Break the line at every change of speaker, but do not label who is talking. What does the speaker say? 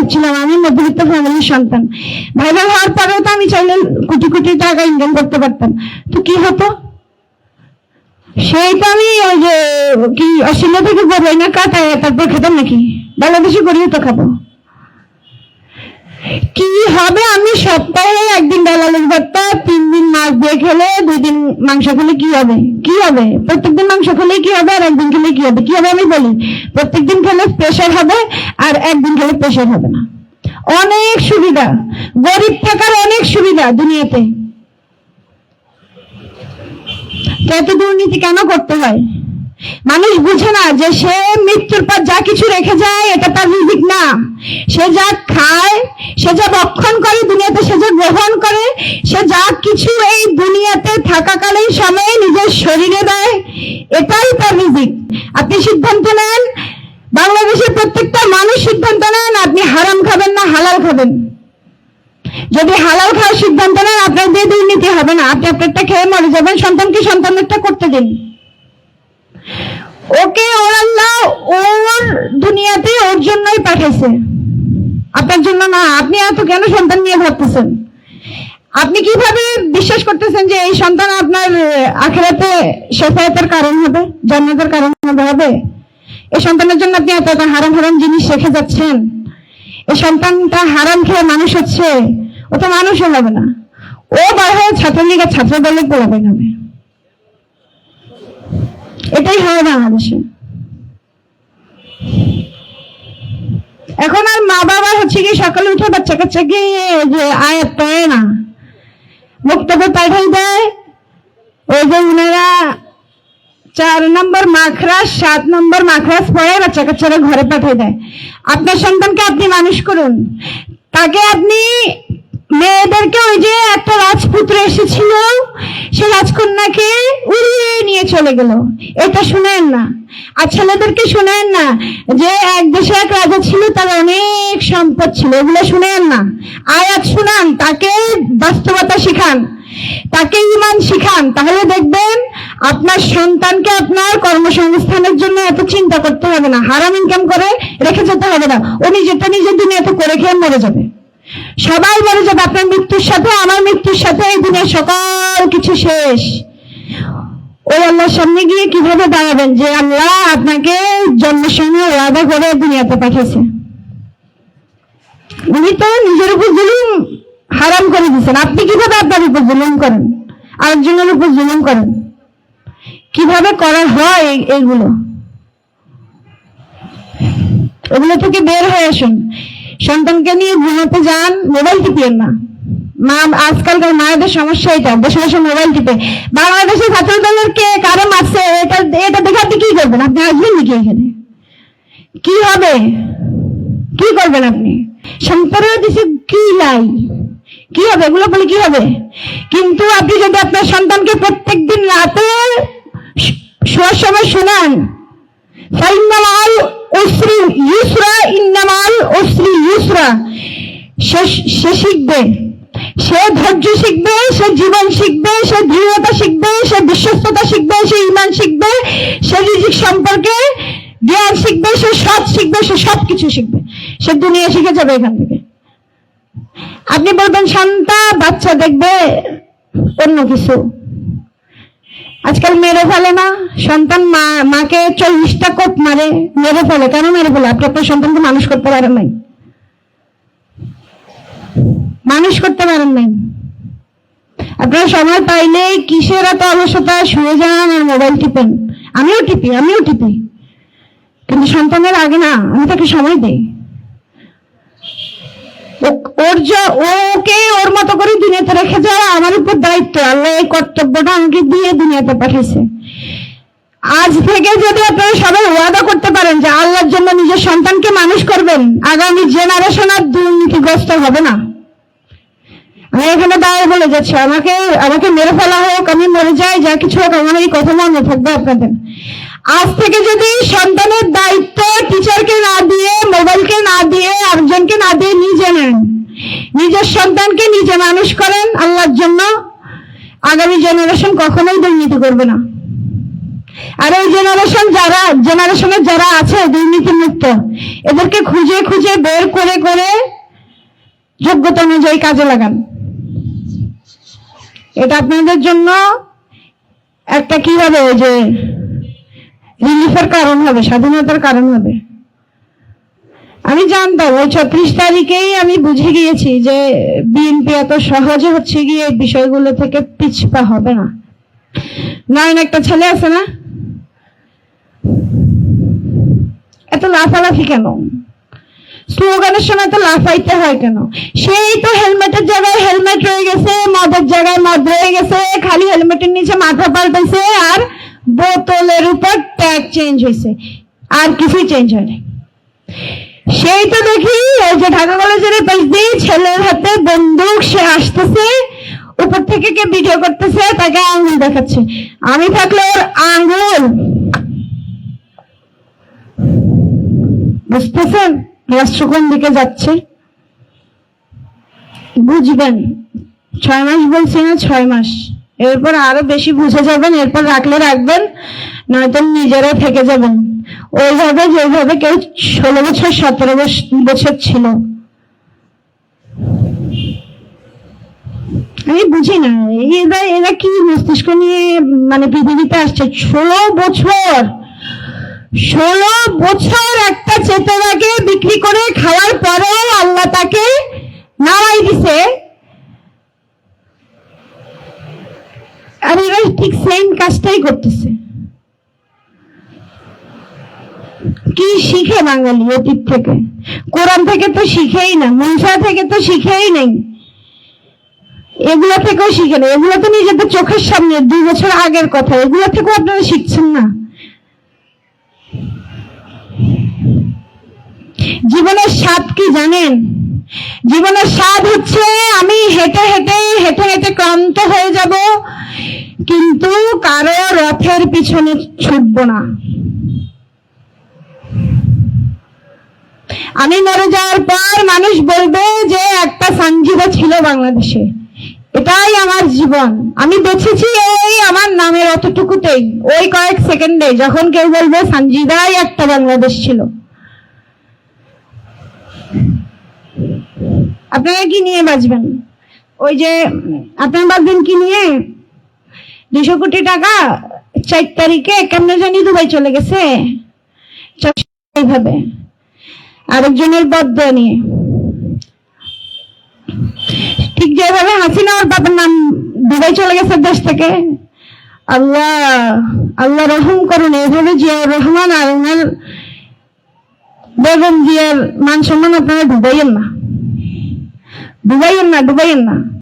হচ্ছিলাম, আমি মধ্যবিত্ত ফ্যামিলির সন্তান। ভাইরাল হওয়ার পরেও তো আমি চাইলে কোটি কোটি টাকা ইনকাম করতে পারতাম, তো কি হতো? সেই তো আমি ওই যে কি অস্ট্রেলিয়া থেকে গড়াই না কাটায় তারপর খেতাম নাকি? বাংলাদেশে গড়িয়ে তো খাবো। কি হবে? আমি সপ্তাহে একদিন বেলালের ভর্তা, 3 দিন মাছ দিয়ে খেলে, 2 দিন মাংস খেলে কি হবে? কি হবে? প্রত্যেকদিন মাংস খেলে কি হবে আর একদিন খেলে কি হবে? কি হবে আমি বলি, প্রত্যেকদিন খেলে প্রেশার হবে আর একদিন খেলে প্রেশার হবে না। অনেক সুবিধা, গরিব থাকার অনেক সুবিধা দুনিয়াতে। এত দুর্নীতি কেন করতে হয়? মানুষ বুঝে না যে সে মৃত্যুর পর যা কিছু রেখে যায় এটা তার রিজিক না। সে যা খায়, সে যা ভক্ষণ করে দুনিয়াতে, সে যা গ্রহণ করে, সে যা কিছু এই দুনিয়াতে থাকাকালীন সময়ে নিজের শরীরে দেয়, এটাই তার রিজিক। আপনি সিদ্ধান্ত নেন, বাংলাদেশের প্রত্যেকটা মানুষ সিদ্ধান্ত নেন আপনি হারাম খাবেন না হালাল খাবেন। যদি হালাল খাওয়ার সিদ্ধান্ত নেন আপনার দিয়ে দুর্নীতি হবে না, আপনি আপনারটা খেয়ে মরে যাবেন, সন্তানকে সন্তানেরটা করতে দিন। ওকে ওর আল্লাহ ওর দুনিয়াতে ওর জন্যই পাঠাইছে, আপনার জন্য না। আপনি এত কেন সন্তান নিয়ে ভাবতেছেন? আপনি কিভাবে বিশ্বাস করতেছেন যে এই সন্তান আপনার আখিরাতে শাফায়াতের কারণ হবে, জান্নাতের কারণ হবে? এই সন্তানের জন্য আপনি এত হারাম হারাম জিনিস রেখে যাচ্ছেন। এই সন্তানটা হারাম খেয়ে মানুষ হচ্ছে, ও তো মানুষও হবে না, ও বড় হয়ে ছাত্রলীগের ছাত্র দলে পড়াবে হবে। এটাই হয় বাংলাদেশে। এখন আর মা বাবা হচ্ছে কি সকালে উঠে বাচ্চা কাচ্চাকে যে আয়াত পড়ে না, বক্তব্য পাঠাই দেয়, ওই যে উনারা 4 নম্বর মাখরাজ 7 নম্বর মাখরাজ পড়ে বাচ্চা কাচ্চারা ঘরে পাঠাই দেয়। আপনার সন্তানকে আপনি মানুষ করুন, তাকে আপনি মেয়েদেরকে, ওই যে একটা রাজপুত্র এসেছিল সে রাজকন্যাকে উড়িয়ে নিয়ে চলে গেল, এটা শুনেন না। আর ছেলেদেরকে শুনেন না যে এক দেশে এক রাজা ছিল, তার অনেক সম্পদ ছিল, এগুলো শুনেন না। আয়াত শুনান, তাকে বাস্তবতা শিখান, তাকে ঈমান শিখান, তাহলে দেখবেন আপনার সন্তানকে আপনার কর্মসংস্থানের জন্য এত চিন্তা করতে হবে না, হারাম ইনকাম করে রেখে যেতে হবে না। ও নিজেরটা নিজের দুনিয়াতে করে খেয়ে মরে যাবে, সবাই মরে যাবে। আপনার মৃত্যুর সাথে আমার মৃত্যুর সাথে এই দুনিয়ার সকল কিছু শেষ। ওই আল্লাহর সামনে গিয়ে কিভাবে দাঁড়াবেন যে আল্লাহ আপনাকে জন্মের সময় ওয়াদা করে দুনিয়াতে পাঠিয়েছে? উনি তো নিজের উপর জুলুম হারাম করে দিচ্ছেন। আপনি কিভাবে আপনার উপর জুলুম করেন, আরেকজনের উপর জুলুম করেন? কিভাবে করা হয় এইগুলো? ওগুলো থেকে বের হয়ে আসুন। সন্তানকে নিয়ে ঘুমাতে যান, মোবাইল টিপিয়েন না। মা, আজকালকার মায়েদের সমস্যা এটা, বসে বসে মোবাইল টিপে। বাংলাদেশের ছাত্র দলের কে কারো মারছে, এটা দেখে আপনি কি করবেন? আপনি আসবেন নাকি এখানে? কি হবে? কি করবেন আপনি? সম্পর্ক দিচ্ছে কি লাই, কি হবে? এগুলো বলে কি হবে? কিন্তু আপনি যদি আপনার সন্তানকে প্রত্যেকদিন রাতে শোয়ার সময় শোনান, ফাইন্নামাল উসরি ইউসরা, ইন্নামাল উসরি ইউসরা, সে শিখবে, সে ধৈর্য শিখবে, সে জীবন শিখবে, সে দৃঢ়তা শিখবে, সে বিশ্বস্ততা শিখবে, সে ঈমান শিখবে, সে রিজিক সম্পর্কে জ্ঞান শিখবে, সে সৎ শিখবে, সে সবকিছু শিখবে, সে দুনিয়া শিখে যাবে এখান থেকে। আপনি বলবেন শান্তা বাচ্চা দেখবে অন্য কিছু। আজকাল মেরে ফেলে না সন্তান, মাকে 40টা কোপ মারে, মেরে ফেলে। কেন মেরে ফেলে? আপনি আপনার সন্তানকে মানুষ করতে পারেন নাই, মানুষ করতে পারেন নাই। আপনার সময় পাইলে কিসের এত অলসতা, শুয়ে যান আর মোবাইল টিপেন। আমিও টিপি, কিন্তু সন্তানের আগে না, আমি তাকে সময় দেই। ওকে ওর মতো করে দুনিয়াতে রেখে যাওয়া আমার উপর দায়িত্ব। আল্লাহ এই কর্তব্যটা আমাকে দিয়ে দুনিয়াতে পাঠিয়েছে। আজ থেকে যদি আপনারা সবাই ওয়াদা করতে পারেন যে আল্লাহর জন্য নিজের সন্তানকে মানুষ করবেন, আগামী জেনারেশন আর দুর্নীতিগ্রস্ত হবে না। আমি এখানে দাঁড়িয়ে বলে যাচ্ছি, আমাকে মেরে ফেলা হোক, আমি মরে যাই, যা কিছু হোক, আমার এই কথা মনে থাকবে আপনাদের। আজ থেকে যদি সন্তানের দায়িত্ব টিচারকে না দিয়ে, মোবাইলকে না দিয়ে, আরেকজনকে না দিয়ে নিজে নেন, নিজের সন্তানকে নিজে মানুষ করেন আল্লাহর জন্য, আগামী জেনারেশন কখনোই দুর্নীতি করবে না। আর ওই জেনারেশনের যারা আছে দুর্নীতিমুক্ত, এদেরকে খুঁজে খুঁজে বের করে করে যোগ্যতা অনুযায়ী কাজে লাগান। এটা আপনাদের জন্য একটা কি হবে, যে রিলিফের কারণ হবে, স্বাধীনতার কারণ হবে। আমি জানতাম ওই 36 তারিখেই আমি বুঝে গিয়েছি যে বিএনপি এত সহজে হচ্ছে গিয়ে এই বিষয়গুলো থেকে পিছপা হবে না। নয়ন একটা ছেলে আছে না, এত লাফালাফি কেন? স্লোগানের সময় তো লাফাইতে হয় কেন? সেই তো হেলমেটের জায়গায় হেলমেট রয়ে গেছে, মদের জায়গায় মদ রয়ে গেছে, খালি হেলমেটের নিচে মাথা পাল্টাইছে, আর বোতলের উপর ট্যাগ চেঞ্জ হয়েছে, আর কিছুই চেঞ্জ হয়নি। সেই তো দেখি ওই যে ঢাকা কলেজের পাশ দিয়ে ছেলের হাতে বন্দুক, সে আসতেছে, উপর থেকে কে ভিডিও করতেছে, তাকে আঙ্গুল দেখাচ্ছে। আমি থাকলে ওর আঙ্গুল, বুঝতেছেন রাষ্ট্র কোন দিকে যাচ্ছে? বুঝবেন। 6 মাস বলছি না, 6 মাস, এরপর আরো বেশি বুঝে যাবেন। এরপর রাখলে রাখবেন, নয়তো নিজেরা থেকে যাবেন ওইভাবে যেভাবে কেউ 16 বছর 17 বছর ছিল। আমি বুঝি না এরা কি মস্তিষ্ক নিয়ে মানে পৃথিবীতে আসছে। 16 বছর একটা চেতনাকে বিক্রি করে খাওয়ার পরে আল্লাহ তাকে নামাই দিছে। আর এরা ঠিক সেম কাজটাই করতেছে। কি শিখে বাঙালি অতীত থেকে? কোরআন থেকে তো শিখেই না, মনসা থেকে তো শিখেই নেই, এগুলো থেকেও শিখে না। এগুলো তো নিজেদের চোখের সামনে 2 বছর আগের কথা, এগুলো থেকেও আপনারা শিখছেন না। জীবনের স্বাদ কি জানেন? জীবনের স্বাদ হচ্ছে আমি হেঁটে হেঁটে হেঁটে হেঁটে ক্লান্ত হয়ে যাব, কিন্তু কারো রথের পিছনে ছুটবো না। আমি মরে যাওয়ার পর মানুষ বলবে যে একটা সানজিদা ছিল বাংলাদেশে, এটাই আমার জীবন, আমি বেঁচেছি এই আমার নামের অতটুকুতেই, ওই কয়েক সেকেন্ডে, যখন কেউ বলবে সানজিদাই একটা বাংলাদেশ ছিল। আপনারা কি নিয়ে বাঁচবেন? ওই যে আপনারা বাঁচবেন কি নিয়ে? 200 কোটি টাকা 4 তারিখে কেমনে জানি দুবাই চলে গেছে, এইভাবে আরেকজনের বদয়া নিয়ে। ঠিক যেভাবে হাসিনা ওর বাবার নাম দুবাই চলে গেছে দেশ থেকে। আল্লাহ রহম করুন, এইভাবে জিয়াউর রহমান আর ওনার বেগম জিয়ার মান সম্মান আপনারা ডুবাইয়েন না।